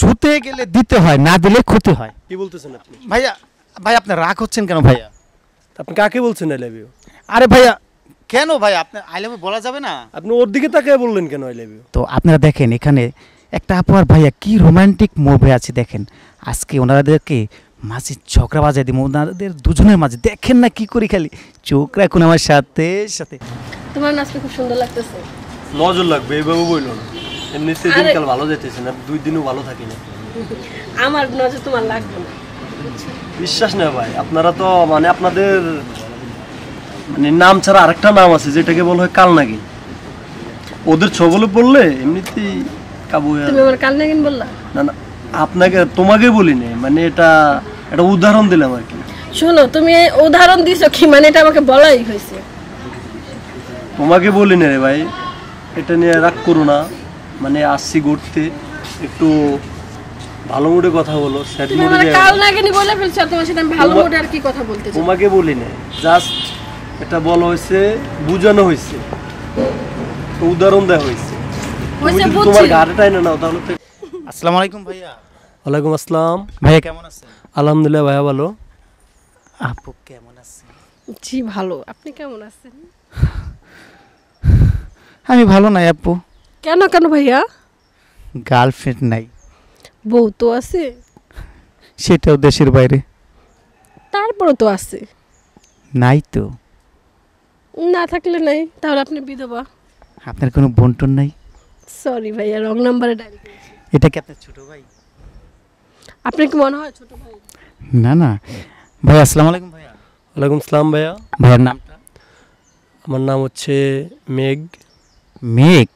শুতে গেলে দিতে হয়, না দিলে ক্ষতি হয়। কি বলতেছেন আপনি? ভাইয়া ভাই আপনি রাগ হচ্ছেন কেন ভাইয়া? আপনি কাকে বলছেন আই লাভ ইউ? আরে ভাইয়া কেন ভাই, আপনি আই লাভ ইউ বলা যাবে না? আপনি ওর দিকে তাকিয়ে বললেন কেন আই লাভ ইউ? তো আপনারা দেখেন এখানে একটা আপু আর ভাইয়া কি রোমান্টিক মুভি আছে দেখেন। আজকে ওনাদেরকে মাঝে ঝগড়া বাজায় দিব, ওনাদের দুজনের মাঝে দেখেন না কি করি, খালি চোখ রাখুন আমার সাথে সাথে। তোমার নাচতে খুব সুন্দর লাগতেছে। নজর লাগবে এইভাবে বললো না, এমনি সেদিনকাল ভালো যেতেছে না, 2 দিনও ভালো থাকি না। আমার নজর তোমার লাগবে না, বিশ্বাস না ভাই, আপনারা তো মানে আপনাদের মানে নাম ছাড়া আরেকটা নাম আছে যেটাকে বলা হয় কাল নাগিন। ওদের ছবলে পড়লে এমনিতেই কাবু হয়ে। তুমি আমার কাল নাগিন বললা? না না, আপনাকে তোমাকে বলি না, মানে এটা একটা উদাহরণ দিলাম আর কি। শোনো, তুমি উদাহরণ দিছো কি, মানে এটা আমাকে বলাই হয়েছে। তোমাকে বলি না রে ভাই, এটা নিয়ে রাগ করো না, মানে আসছি ঘুরতে, একটু ভালো মুডে কথা বলো। স্যাড তুমি মুডে আমার কাল নাগিনি বলে ফেলছো, আর তোমার সাথে আমি ভালো মুডে আর কি কথা বলতে চাই? তোমাকে বলি না, জাস্ট এটা বলা হয়েছে, বোঝানো হয়েছে, উদাহরণ দেওয়া হয়েছে। তুমি যদি তোমার গাড়ি টাইনে নাও তাহলে তো। আসসালামু আলাইকুম ভাইয়া। ওয়ালাইকুম আসসালাম। ভাইয়া কেমন আছেন? আলহামদুলিল্লাহ ভাইয়া ভালো। আপু কেমন আছেন? জি ভালো, আপনি কেমন আছেন? আমি ভালো নাই আপু। কেন কেন ভাইয়া? গার্লফ্রেন্ড নাই। বউ তো আছে। সেটাও দেশের বাইরে। তারপরও তো আছে। নাই তো। না থাকলে নাই, তাহলে আপনি বিধবা। আপনার কোনো বন্টন নাই? সরি ভাইয়া, রং নাম্বারে ডায়াল করেছি। এটা কি আপনার ছোট ভাই? আপনার কি মনে হয় ছোট ভাই? না না ভাই। আসসালামু আলাইকুম ভাইয়া। ওয়ালাইকুম আসসালাম ভাইয়া। ভাইয়ার নামটা? আমার নাম হচ্ছে মেঘ। মেঘ?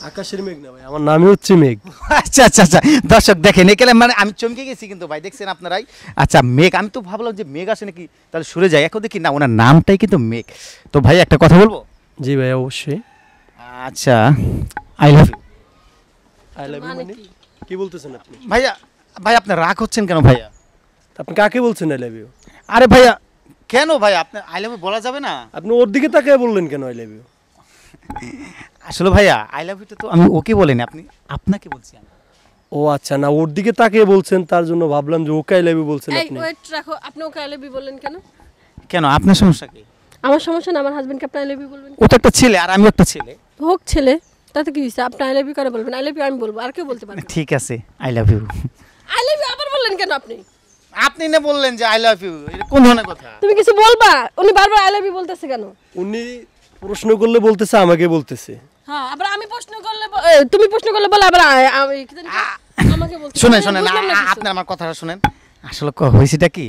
আকাশের মেঘ না ভাই, আমার নামই হচ্ছে মেঘ। আচ্ছা আচ্ছা আচ্ছা, দর্শক দেখেন এখানে মানে আমি চমকে গেছি কিন্তু ভাই, দেখছেন আপনারাই। আচ্ছা মেঘ, আমি তো ভাবলাম যে মেঘ আসে নাকি, তাহলে সরে যায়, এখন দেখি না ওনার নামটাই কিন্তু মেঘ। তো ভাই একটা কথা বলবো? জি ভাইয়া অবশ্যই। আচ্ছা I love you. I love you মানে মানে কি? কি বলতেছেন আপনি? ভাইয়া ভাই আপনি রাগ হচ্ছেন কেন ভাইয়া? আপনি কাকে বলছেন আই লাভ ইউ? আরে ভাইয়া কেন ভাই, আপনি আই লাভ ইউ বলা যাবে না? আপনি ওর দিকে তাকিয়ে বললেন কেন আই লাভ ইউ? আসলে ভাইয়া আই লাভ ইউটা তো আমি ওকে বলিনি, আপনি আপনাকে বলছি আমি। ও আচ্ছা, না ওর দিকে তাকিয়ে বলছেন, তার জন্য ভাবলাম যে ওকে আই লাভ ইউ বলছেন এই আপনি। ওয়েট রাখো, আপনি ওকে আই লাভ ইউ বললেন কেন? কেন আপনার সমস্যা কি? আমার সমস্যা না, আমার হাজবেন্ডকে আপনি আই লাভ ইউ বলবেন। ও তো একটা ছেলে আর আমি একটা ছেলে। হোক ছেলে, তাতে কি হয়েছে? আপনি আই লাভ ইউ করে বলবেন, আই লাভ ইউ আমি বলবো, আর কেউ বলতে পারবে? ঠিক আছে I love you. I love you আবার বললেন কেন আপনি? আপনি না বললেন যে আই লাভ ইউ, এটা কোন ধরনের কথা? তুমি কিছু বলবা? উনি বারবার আই লাভ ইউ বলতেছে কেন? উনি প্রশ্ন করলে বলতেছে, আমাকে বলতেছে। হ্যাঁ, আবার আমি প্রশ্ন করলে তুমি প্রশ্ন করলে বলে আবার আমি কি জানি আমাকে বলতে। শুনেন শুনেন, আপনি আমার কথাটা শুনেন। আসলে হয়েছেটা কি,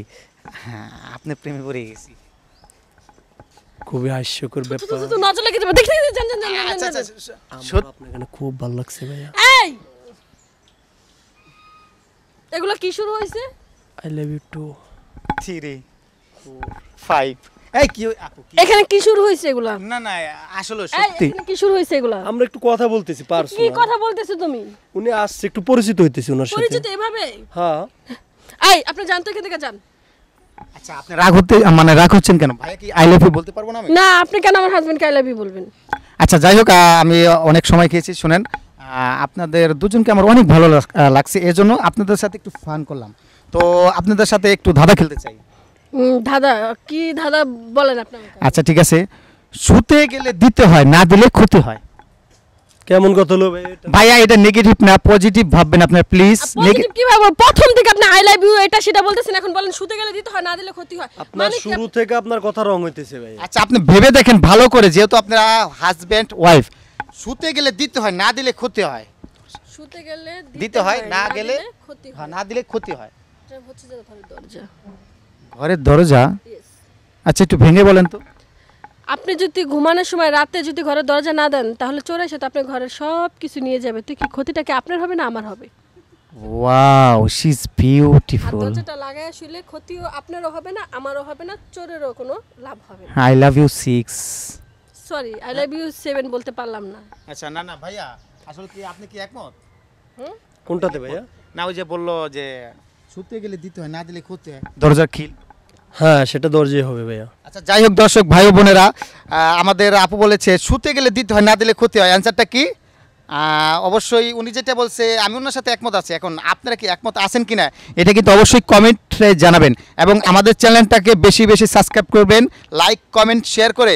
হ্যাঁ আপনি প্রেমে পড়ে গেছি। খুবই হাস্যকর ব্যাপার। তো নজর লেগে যাবে, দেখতে জান জান জান আচ্ছা জান। আচ্ছা আমার আপনাকে না খুব ভালো লাগছে ভাইয়া। এই এগুলো কি শুরু হয়েছে? I love you two. 3 4 5 এই কি আপু কি? এখানে কি শুরু হয়েছে এগুলা? না না আসলে এই সত্যি এখানে কি শুরু হয়েছে এগুলা? আমরা একটু কথা বলতেছি কি পার্সোনাল। কথা বলতেছো তুমি? উনি আসছে, একটু পরিচিত হইতেছি ওনার সাথে। পরিচিত এভাবে? হ্যাঁ। এই আপনি জানতো এখান থেকে যান। আচ্ছা আপনি রাগ হতে মানে রাগ হচ্ছেন কেন ভাইয়া? কি আই লাভ ইউ বলতে পারবো না আমি? না, আপনি কেন আমার হাজবেন্ডকে আই লাভ ইউ বলবেন? আচ্ছা যাই হোক, আমি অনেক সময় খেয়েছি। শুনেন, আপনাদের দুজনকে আমার অনেক ভালো লাগছে, এজন্য আপনাদের সাথে একটু ফান করলাম। তো আপনাদের সাথে একটু ধাঁধা খেলতে চাই। দাদা কি দাদা বলেন আপনি আমাকে। আচ্ছা ঠিক আছে, শুতে গেলে দিতে হয়, না দিলে ক্ষতি হয়। কেমন কথা হলো ভাই এটা? ভাইয়া এটা নেগেটিভ না, পজিটিভ ভাববেন আপনার প্লিজ। পজিটিভ কি ভাবো? প্রথম থেকে আপনি আই লাভ ইউ এটা সেটা বলতেছেন, এখন বলেন শুতে গেলে দিতে হয়, না দিলে ক্ষতি হয়। আপনার মানে কি শুরু থেকে আপনার কথা রং হইতেছে ভাই। আচ্ছা আপনি ভেবে দেখেন ভালো করে, যেহেতু আপনারা হাজব্যান্ড ওয়াইফ, শুতে গেলে দিতে হয়, না দিলে ক্ষতি হয়। শুতে গেলে দিতে হয়, না গেলে দিলে ক্ষতি হয়। না দিলে ক্ষতি হয়। এটা হচ্ছে যে ঘরের দরজা। ঘরের দরজা? Yes. আচ্ছা একটু ভেঙে বলেন তো। আপনি যদি ঘুমানোর সময় রাতে যদি ঘরের দরজা না দেন, তাহলে চোর এসে তো আপনার ঘরের সব কিছু নিয়ে যাবে। তো কি ক্ষতিটা কি আপনার হবে না আমার হবে? ওয়াও শি ইজ আর বিউটিফুল। দরজাটা লাগায় শুলে ক্ষতিও আপনারও হবে না, আমারও হবে না, চোরেরও কোনো লাভ হবে না। I love you 6। Sorry, I love you 7 বলতে পারলাম না। আচ্ছা না না ভাইয়া, আসলে কি আপনি কি একমত? কোনটাতে ভাইয়া? না ওই যে বললো যে শুতে গেলে দিতে হয়, না দিলে ক্ষতি হয়, দরজার খিল। হ্যাঁ সেটা দরজাই হবে ভাইয়া। আচ্ছা যাই হোক দর্শক ভাই ও বোনেরা, আমাদের আপু বলেছে শুতে গেলে দিতে হয়, না দিলে ক্ষতি হয়। অ্যান্সারটা কি? অবশ্যই উনি যেটা বলছে আমি ওনার সাথে একমত আছি। এখন আপনারা কি একমত আছেন কিনা এটা কিন্তু অবশ্যই কমেন্টে জানাবেন, এবং আমাদের চ্যানেলটাকে বেশি বেশি সাবস্ক্রাইব করবেন, লাইক কমেন্ট শেয়ার করে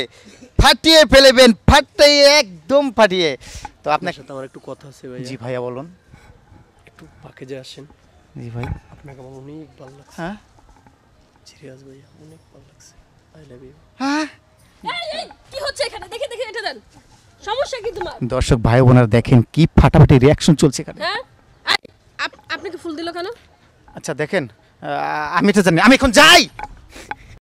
ফাটিয়ে ফেলবেন, ফাটিয়ে একদম ফাটিয়ে। তো আপনার আপনার সাথে আমার একটু কথা আছে ভাই। জি ভাইয়া বলুন। একটু পাকে যে আসেন। জি ভাই। আপনাকে আমার অনেক ভালো লাগছে। হ্যাঁ সিরিয়াস ভাইয়া, অনেক ভালো লাগছে। I love you. হ্যাঁ এই, কি হচ্ছে এখানে? দেখে দেখে এটা দেন। সমস্যা কি তোমার? দর্শক ভাই বোনেরা দেখেন কি ফাটাফাটি রিয়াকশন চলছে এখানে। হ্যাঁ আপনাকে ফুল দিল কেন? আচ্ছা দেখেন আমি এটা জানি, আমি এখন যাই।